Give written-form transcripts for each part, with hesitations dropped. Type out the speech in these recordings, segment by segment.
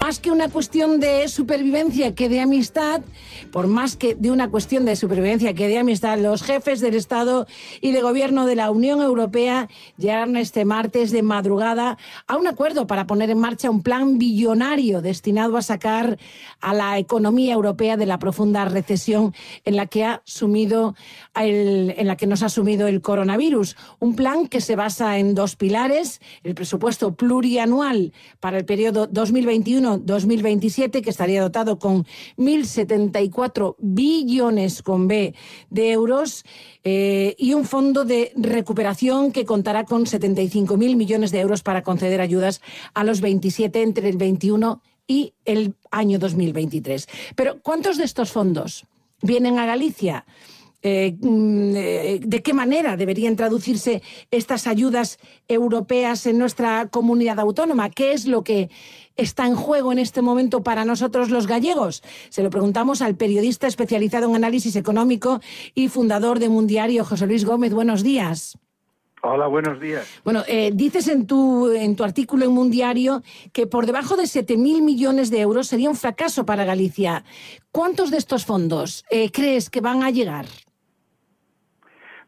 más que una cuestión de supervivencia que de amistad, por más que de una cuestión de supervivencia que de amistad, los jefes del Estado y de Gobierno de la Unión Europea llegaron este martes de madrugada a un acuerdo para poner en marcha un plan billonario destinado a sacar a la economía europea de la profunda recesión en la que nos ha sumido el coronavirus. Un plan que se basa en dos pilares: el presupuesto plurianual para el periodo 2021-2027, que estaría dotado con 1.074 billones con B de euros, y un fondo de recuperación que contará con 75.000 millones de euros para conceder ayudas a los 27 entre el 21 y el año 2023. Pero ¿cuántos de estos fondos vienen a Galicia? ¿De qué manera deberían traducirse estas ayudas europeas en nuestra comunidad autónoma? ¿Qué es lo que está en juego en este momento para nosotros los gallegos? Se lo preguntamos al periodista especializado en análisis económico y fundador de Mundiario, José Luis Gómez. Buenos días. Hola, buenos días. Bueno, dices en tu artículo en Mundiario que por debajo de 7.000 millones de euros sería un fracaso para Galicia. ¿Cuántos de estos fondos crees que van a llegar?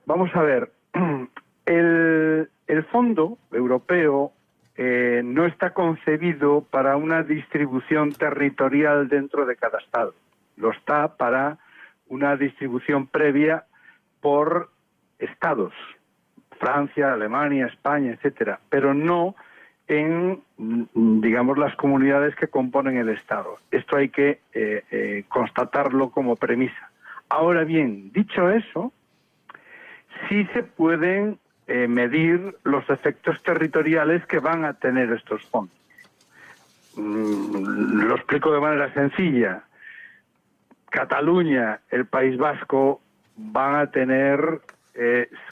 Vamos a ver, el fondo europeo no está concebido para una distribución territorial dentro de cada estado. Lo está para una distribución previa por estados, Francia, Alemania, España, etcétera, pero no en, digamos, las comunidades que componen el estado. Esto hay que constatarlo como premisa. Ahora bien, dicho eso, sí se pueden medir los efectos territoriales que van a tener estos fondos. Lo explico de manera sencilla. Cataluña, el País Vasco, van a tener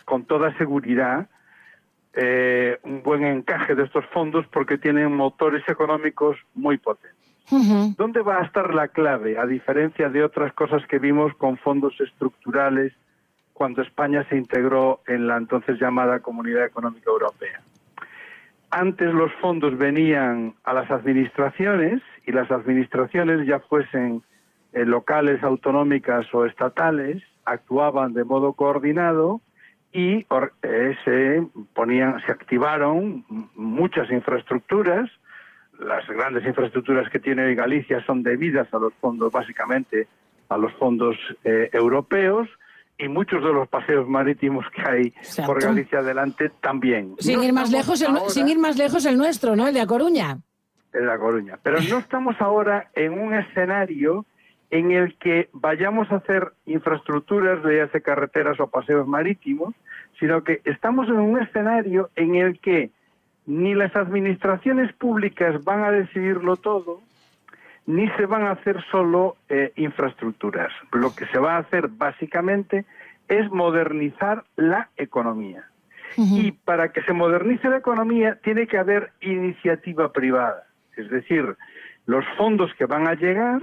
con toda seguridad un buen encaje de estos fondos porque tienen motores económicos muy potentes. ¿Dónde va a estar la clave, a diferencia de otras cosas que vimos con fondos estructurales cuando España se integró en la entonces llamada Comunidad Económica Europea? Antes los fondos venían a las administraciones y las administraciones, ya fuesen locales, autonómicas o estatales, actuaban de modo coordinado y se activaron muchas infraestructuras. Las grandes infraestructuras que tiene hoy Galicia son debidas a los fondos, básicamente a los fondos europeos, y muchos de los paseos marítimos que hay por Galicia adelante también. Sin ir más lejos el nuestro, ¿no? El de A Coruña. El de A Coruña. Pero no estamos ahora en un escenario en el que vayamos a hacer infraestructuras, ya sea carreteras o paseos marítimos, sino que estamos en un escenario en el que ni las administraciones públicas van a decidirlo todo, ni se van a hacer solo infraestructuras. Lo que se va a hacer básicamente es modernizar la economía. Y para que se modernice la economía tiene que haber iniciativa privada. Es decir, los fondos que van a llegar,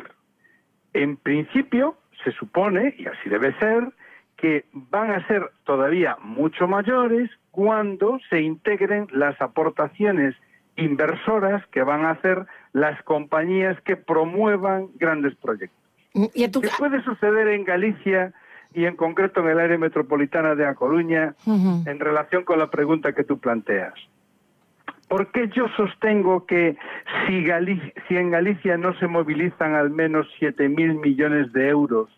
en principio, se supone, y así debe ser, que van a ser todavía mucho mayores cuando se integren las aportaciones inversoras que van a hacer las compañías que promuevan grandes proyectos. ¿Qué puede suceder en Galicia y en concreto en el área metropolitana de A Coruña en relación con la pregunta que tú planteas? ¿Por qué yo sostengo que si en Galicia no se movilizan al menos 7.000 millones de euros,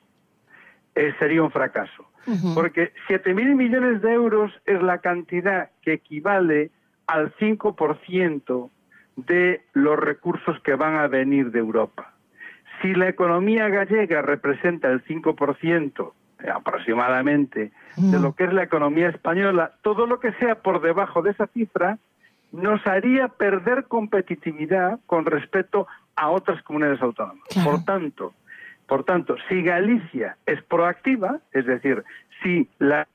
sería un fracaso? Porque 7.000 millones de euros es la cantidad que equivale al 5% de los recursos que van a venir de Europa. Si la economía gallega representa el 5% aproximadamente de lo que es la economía española, todo lo que sea por debajo de esa cifra nos haría perder competitividad con respecto a otras comunidades autónomas. Claro. Por tanto, si Galicia es proactiva, es decir, si la...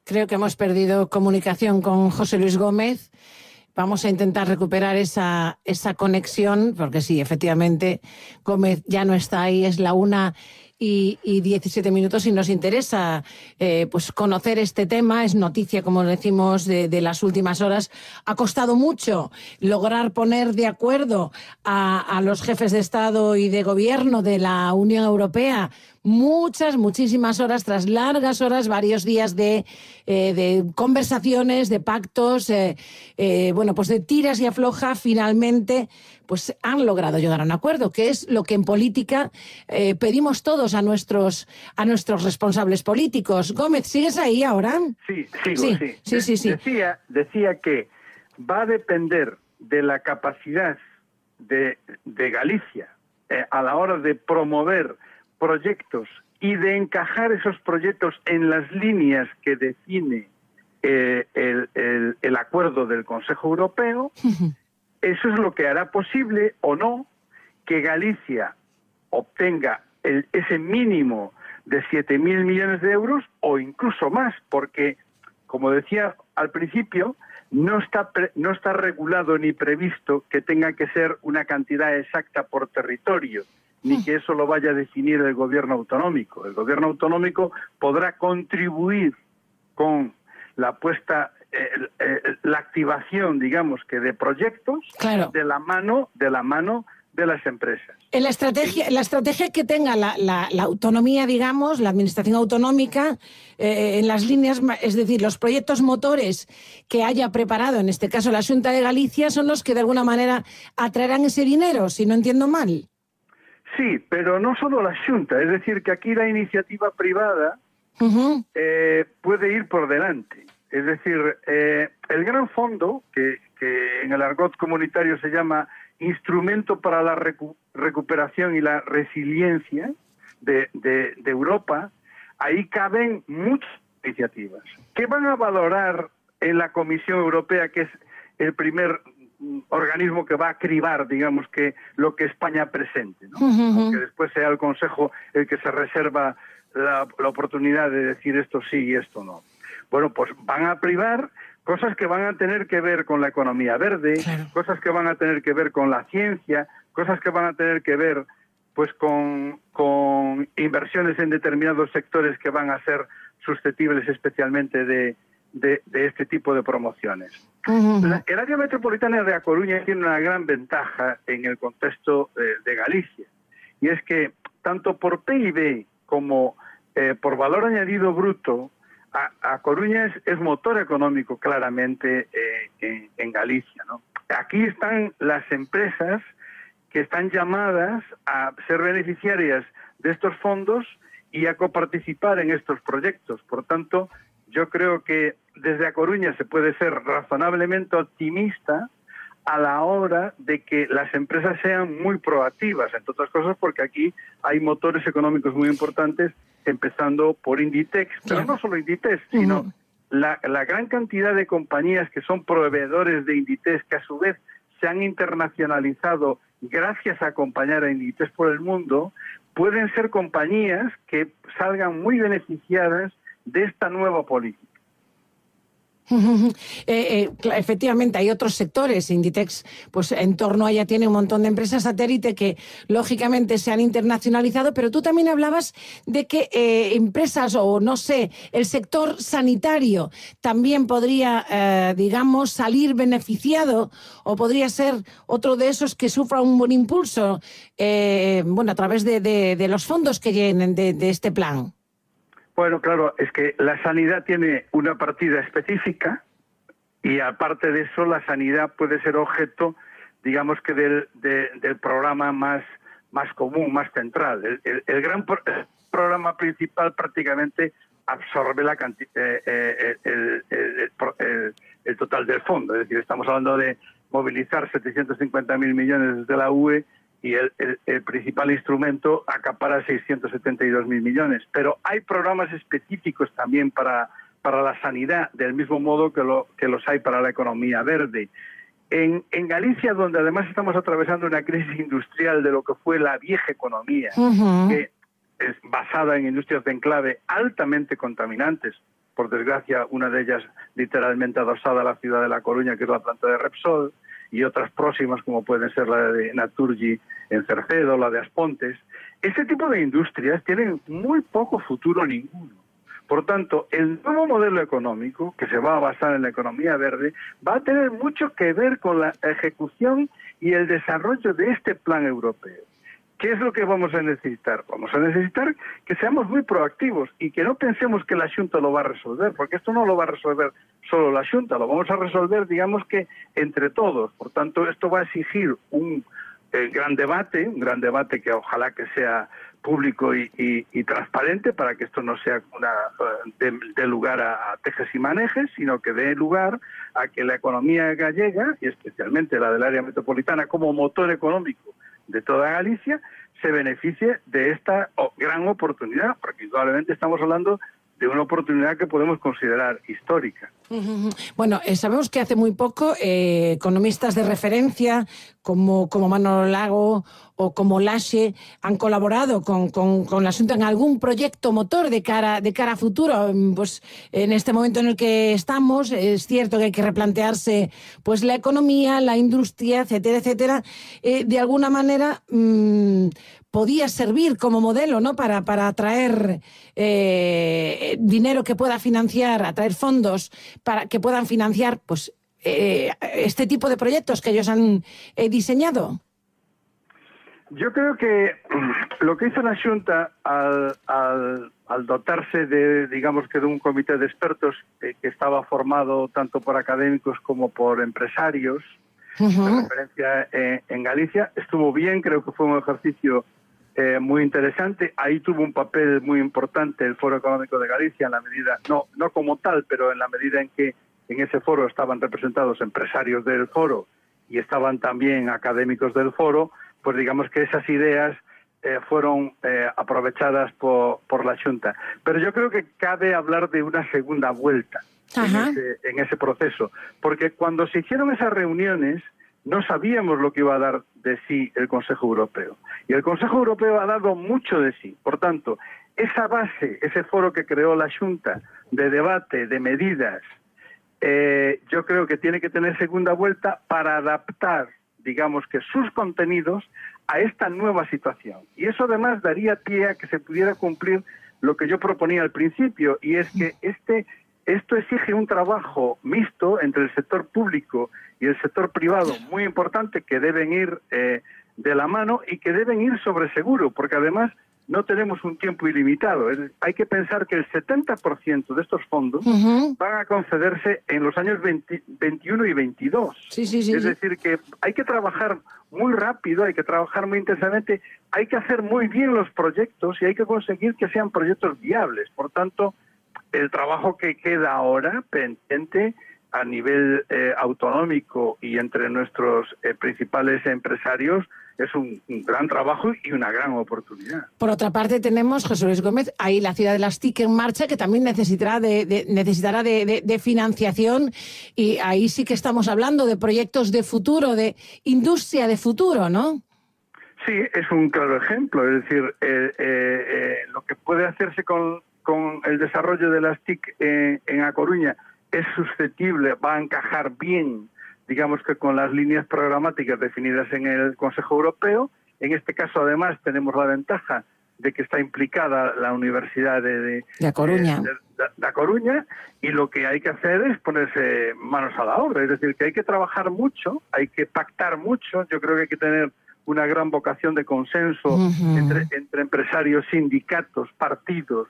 Creo que hemos perdido comunicación con José Luis Gómez. Vamos a intentar recuperar esa conexión, porque sí, efectivamente, Gómez ya no está ahí, es la 1:30 y 17 minutos, y nos interesa pues conocer este tema. Es noticia, como decimos, de las últimas horas. Ha costado mucho lograr poner de acuerdo a los jefes de Estado y de Gobierno de la Unión Europea. Muchísimas horas, tras largas horas, varios días de conversaciones, de pactos, pues de tiras y afloja. Finalmente pues han logrado llegar a un acuerdo, que es lo que en política pedimos todos a nuestros responsables políticos. Gómez, ¿sigues ahí ahora? Sí, sigo, sí. Decía que va a depender de la capacidad de Galicia a la hora de promover proyectos y de encajar esos proyectos en las líneas que define el acuerdo del Consejo Europeo. Eso es lo que hará posible o no que Galicia obtenga ese mínimo de 7.000 millones de euros o incluso más, porque, como decía al principio, no está regulado ni previsto que tenga que ser una cantidad exacta por territorio, ni que eso lo vaya a definir el gobierno autonómico. El gobierno autonómico podrá contribuir con la la activación, digamos, que de proyectos, claro, de la mano de las empresas. En la estrategia que tenga la autonomía, digamos, la administración autonómica, en las líneas, es decir, los proyectos motores que haya preparado, en este caso la Xunta de Galicia, son los que de alguna manera atraerán ese dinero, si no entiendo mal. Sí, pero no solo la Xunta, es decir, que aquí la iniciativa privada puede ir por delante. Es decir, el gran fondo, que en el argot comunitario se llama Instrumento para la Recuperación y la Resiliencia de Europa, ahí caben muchas iniciativas que van a valorar en la Comisión Europea, que es el primer organismo que va a cribar, digamos, que lo que España presente, ¿no? Aunque después sea el Consejo el que se reserva la oportunidad de decir esto sí y esto no. Bueno, pues van a privar cosas que van a tener que ver con la economía verde, claro, cosas que van a tener que ver con la ciencia, cosas que van a tener que ver pues con inversiones en determinados sectores que van a ser susceptibles especialmente de este tipo de promociones. El área metropolitana de A Coruña tiene una gran ventaja en el contexto de Galicia, y es que tanto por PIB como por valor añadido bruto, A Coruña es motor económico claramente en Galicia, ¿no? Aquí están las empresas que están llamadas a ser beneficiarias de estos fondos y a coparticipar en estos proyectos. Por tanto, yo creo que desde A Coruña se puede ser razonablemente optimista a la hora de que las empresas sean muy proactivas, entre otras cosas porque aquí hay motores económicos muy importantes, empezando por Inditex, pero no solo Inditex, sino la gran cantidad de compañías que son proveedores de Inditex, que a su vez se han internacionalizado gracias a acompañar a Inditex por el mundo, pueden ser compañías que salgan muy beneficiadas de esta nueva política. Efectivamente, hay otros sectores. Inditex, pues en torno a ella tiene un montón de empresas satélite que lógicamente se han internacionalizado, pero tú también hablabas de que empresas, o no sé, el sector sanitario también podría, digamos, salir beneficiado, o podría ser otro de esos que sufra un buen impulso, a través de los fondos que vienen de este plan. Bueno, claro, es que la sanidad tiene una partida específica y aparte de eso la sanidad puede ser objeto, digamos que del programa más común, más central. El gran programa principal prácticamente absorbe el total del fondo. Es decir, estamos hablando de movilizar 750.000 millones de la UE y el principal instrumento acapara 672.000 millones. Pero hay programas específicos también para la sanidad, del mismo modo que los hay para la economía verde. En Galicia, donde además estamos atravesando una crisis industrial de lo que fue la vieja economía, que es basada en industrias de enclave altamente contaminantes, por desgracia una de ellas literalmente adosada a la ciudad de La Coruña, que es la planta de Repsol, y otras próximas como pueden ser la de Naturgy en Cercedo, la de Aspontes. Este tipo de industrias tienen muy poco futuro ninguno. Por tanto, el nuevo modelo económico, que se va a basar en la economía verde, va a tener mucho que ver con la ejecución y el desarrollo de este plan europeo. ¿Qué es lo que vamos a necesitar? Vamos a necesitar que seamos muy proactivos y que no pensemos que la Xunta lo va a resolver, porque esto no lo va a resolver solo la Xunta, lo vamos a resolver, digamos que entre todos. Por tanto, esto va a exigir un gran debate que ojalá que sea público y transparente, para que esto no sea dé lugar a tejes y manejes, sino que dé lugar a que la economía gallega, y especialmente la del área metropolitana, como motor económico de toda Galicia, se beneficie de esta gran oportunidad, porque indudablemente estamos hablando de una oportunidad que podemos considerar histórica. Bueno, sabemos que hace muy poco economistas de referencia como Manolo Lago o como Laxe han colaborado con la Xunta en algún proyecto motor de cara a futuro. Pues en este momento en el que estamos, es cierto que hay que replantearse pues la economía, la industria, etcétera, etcétera. De alguna manera podía servir como modelo, ¿no? Para atraer dinero que pueda financiar, atraer fondos para que puedan financiar pues este tipo de proyectos que ellos han diseñado. Yo creo que lo que hizo la Xunta al dotarse digamos que de un comité de expertos que estaba formado tanto por académicos como por empresarios de referencia en Galicia, estuvo bien. Creo que fue un ejercicio muy interesante. Ahí tuvo un papel muy importante el Foro Económico de Galicia, en la medida, no como tal, pero en la medida en que en ese foro estaban representados empresarios del foro y estaban también académicos del foro, pues digamos que esas ideas fueron aprovechadas por la Xunta. Pero yo creo que cabe hablar de una segunda vuelta en ese proceso, porque cuando se hicieron esas reuniones no sabíamos lo que iba a dar de sí el Consejo Europeo. Y el Consejo Europeo ha dado mucho de sí. Por tanto, esa base, ese foro que creó la Xunta de debate, de medidas, yo creo que tiene que tener segunda vuelta para adaptar, digamos que sus contenidos a esta nueva situación. Y eso además daría pie a que se pudiera cumplir lo que yo proponía al principio, y es que esto exige un trabajo mixto entre el sector público y el sector privado, muy importante, que deben ir de la mano y que deben ir sobre seguro, porque además no tenemos un tiempo ilimitado. Hay que pensar que el 70% de estos fondos van a concederse en los años 21 y 22. Es decir, que hay que trabajar muy rápido, hay que trabajar muy intensamente, hay que hacer muy bien los proyectos y hay que conseguir que sean proyectos viables. Por tanto, el trabajo que queda ahora pendiente a nivel autonómico y entre nuestros principales empresarios es un gran trabajo y una gran oportunidad. Por otra parte tenemos, José Luis Gómez, ahí la ciudad de las TIC en marcha, que también necesitará de financiación, y ahí sí que estamos hablando de proyectos de futuro, de industria de futuro, ¿no? Sí, es un claro ejemplo. Es decir, lo que puede hacerse con el desarrollo de las TIC en A Coruña es susceptible, va a encajar bien, digamos que con las líneas programáticas definidas en el Consejo Europeo. En este caso, además, tenemos la ventaja de que está implicada la Universidad de A Coruña. De A Coruña, y lo que hay que hacer es ponerse manos a la obra. Es decir, que hay que trabajar mucho, hay que pactar mucho. Yo creo que hay que tener una gran vocación de consenso entre empresarios, sindicatos, partidos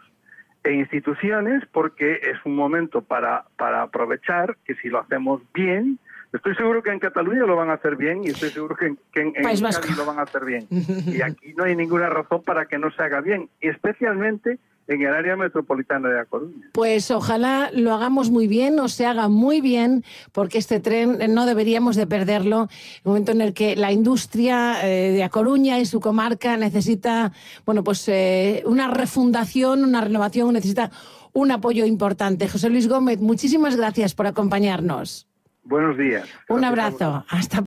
e instituciones, porque es un momento para aprovechar que si lo hacemos bien, estoy seguro que en Cataluña lo van a hacer bien y estoy seguro que en Cádiz lo van a hacer bien. Y aquí no hay ninguna razón para que no se haga bien, y especialmente en el área metropolitana de A Coruña. Pues ojalá lo hagamos muy bien, o se haga muy bien, porque este tren no deberíamos de perderlo. En el momento en el que la industria de A Coruña y su comarca necesita, bueno, pues una refundación, una renovación, necesita un apoyo importante. José Luis Gómez, muchísimas gracias por acompañarnos. Buenos días. Un abrazo. Hasta